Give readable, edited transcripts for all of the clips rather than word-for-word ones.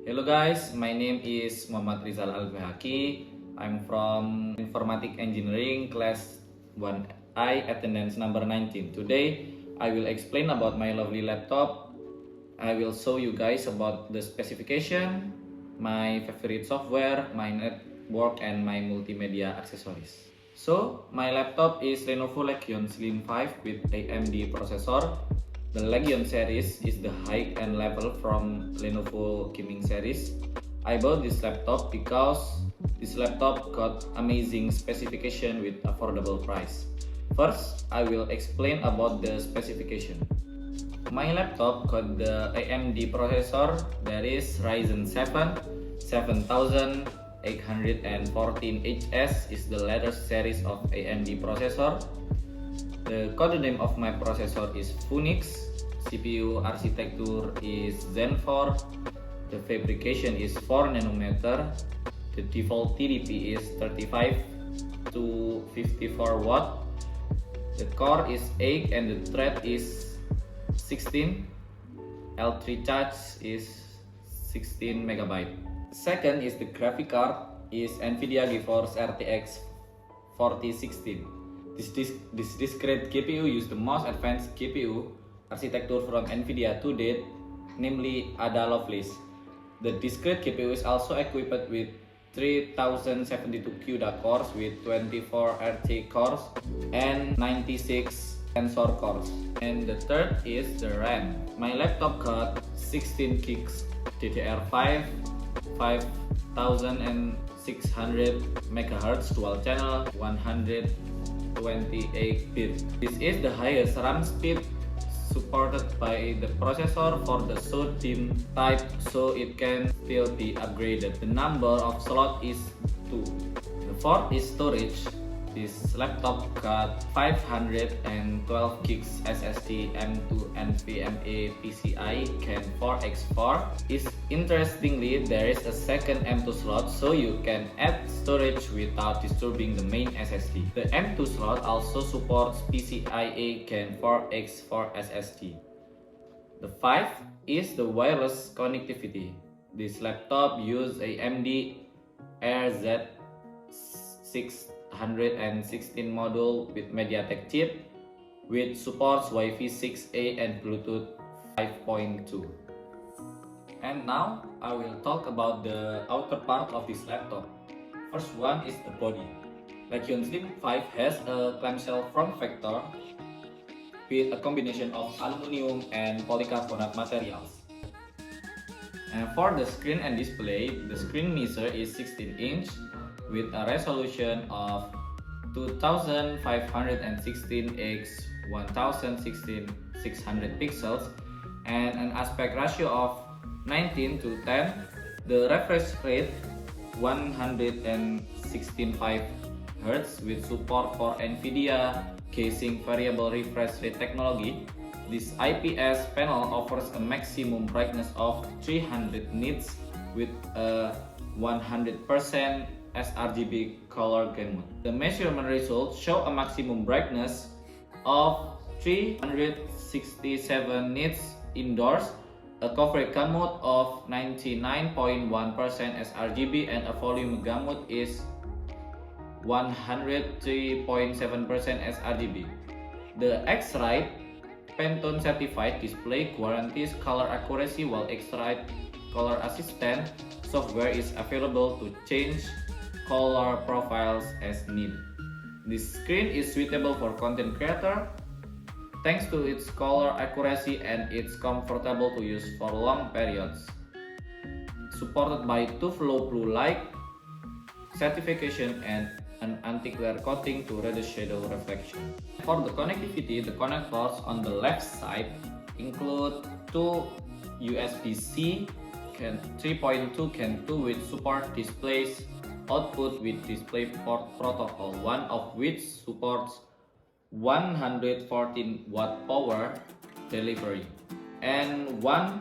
Hello guys, my name is Muhammad Rizal Al-Bahaki. I'm from Informatic Engineering class 1I attendance number 19. Today, I will explain about my lovely laptop. I will show you guys about the specification, my favorite software, my network, and my multimedia accessories. So, my laptop is Lenovo Legion Slim 5 with AMD processor. The Legion series is the high-end level from Lenovo gaming series. I bought this laptop because this laptop got amazing specification with affordable price. First, I will explain about the specification. My laptop got the AMD processor, that is Ryzen 7 7814HS is the latest series of AMD processor. The code name of my processor is Phoenix. CPU architecture is Zen 4. The fabrication is 4 nanometer. The default TDP is 35 to 54 watt. The core is 8 and the thread is 16. L3 charge is 16 megabyte. Second is the graphic card is NVIDIA GeForce RTX 4060. This discrete GPU uses the most advanced GPU architecture from NVIDIA to date, namely Ada Lovelace. The discrete GPU is also equipped with 3072 CUDA cores with 24 RT cores and 96 Tensor cores. And the third is the RAM. My laptop got 16 gigs DDR5, 5600 MHz dual channel, 128-bit. This is the highest RAM speed supported by the processor for the SO-DIMM type, so it can still be upgraded. The number of slots is 2. The fourth is storage. This laptop got 512 gigs SSD M2 NVMe PCI Gen 4x4. Interestingly, there is a second M2 slot, so you can add storage without disturbing the main SSD. The M2 slot also supports PCIe Gen 4x4 SSD. The fifth is the wireless connectivity. This laptop uses AMD RZ616 module with MediaTek chip, which supports Wi-Fi 6E and Bluetooth 5.2. And now I will talk about the outer part of this laptop. First one is the body. Legion Slim 5 has a clamshell form factor with a combination of aluminum and polycarbonate materials. And for the screen and display, the screen measure is 16 inch with a resolution of 2516 x 1016 600 pixels and an aspect ratio of 19 to 10. The refresh rate 116.5 Hz with support for NVIDIA G-Sync variable refresh rate technology. This IPS panel offers a maximum brightness of 300 nits with a 100% sRGB color gamut. The measurement results show a maximum brightness of 367 nits indoors, a coverage gamut of 99.1% sRGB, and a volume gamut is 103.7% sRGB. The X-Rite Pantone certified display guarantees color accuracy, while X-Rite Color Assistant software is available to change color profiles as needed. This screen is suitable for content creator thanks to its color accuracy and it's comfortable to use for long periods. Supported by TUF-Low blue light certification and an anti-glare coating to reduce shadow reflection. For the connectivity, the connectors on the left side include two USB-C 3.2 Gen 2 with support displays output with DisplayPort protocol, one of which supports 114 watt power delivery, and one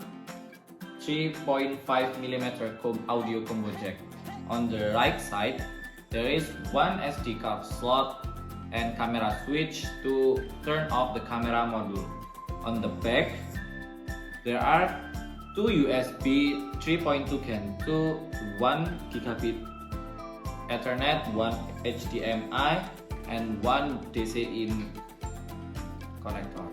3.5mm audio combo jack. On the right side, there is one SD card slot and camera switch to turn off the camera module. On the back, there are 2 USB 3.2 CAN to 1 gigabit Ethernet, 1 HDMI, and 1 DC-in connector.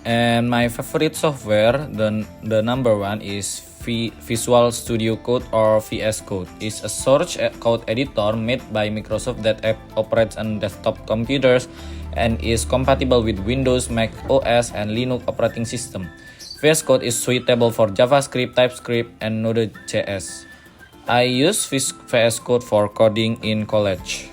And my favorite software, the number one is Visual Studio Code or VS Code. It's a source code editor made by Microsoft that operates on desktop computers and is compatible with Windows, Mac OS, and Linux operating system. VS Code is suitable for JavaScript, TypeScript, and Node.js. I use VS Code for coding in college.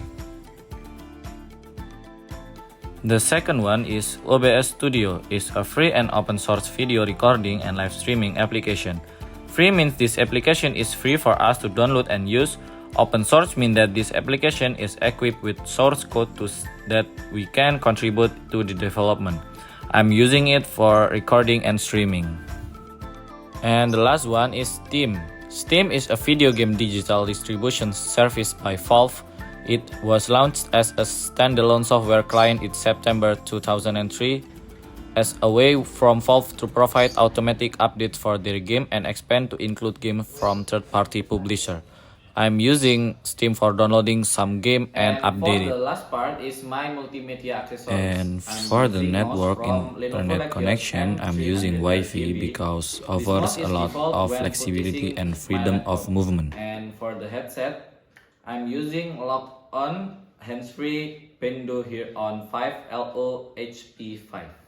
The second one is OBS Studio. It's a free and open source video recording and live streaming application. Free means this application is free for us to download and use. Open source means that this application is equipped with source code that we can contribute to the development. I'm using it for recording and streaming. And the last one is Steam. Steam is a video game digital distribution service by Valve. It was launched as a standalone software client in September 2003 as a way from Valve to provide automatic updates for their game and expand to include games from third-party publisher. I'm using Steam for downloading some game and updating. For the last part is my multimedia accessories. And for the network internet connection, I'm using Wi-Fi because offers a lot of flexibility and freedom of movement. And for the headset, I'm using lock-on hands-free Bendo here on 5LO HP5.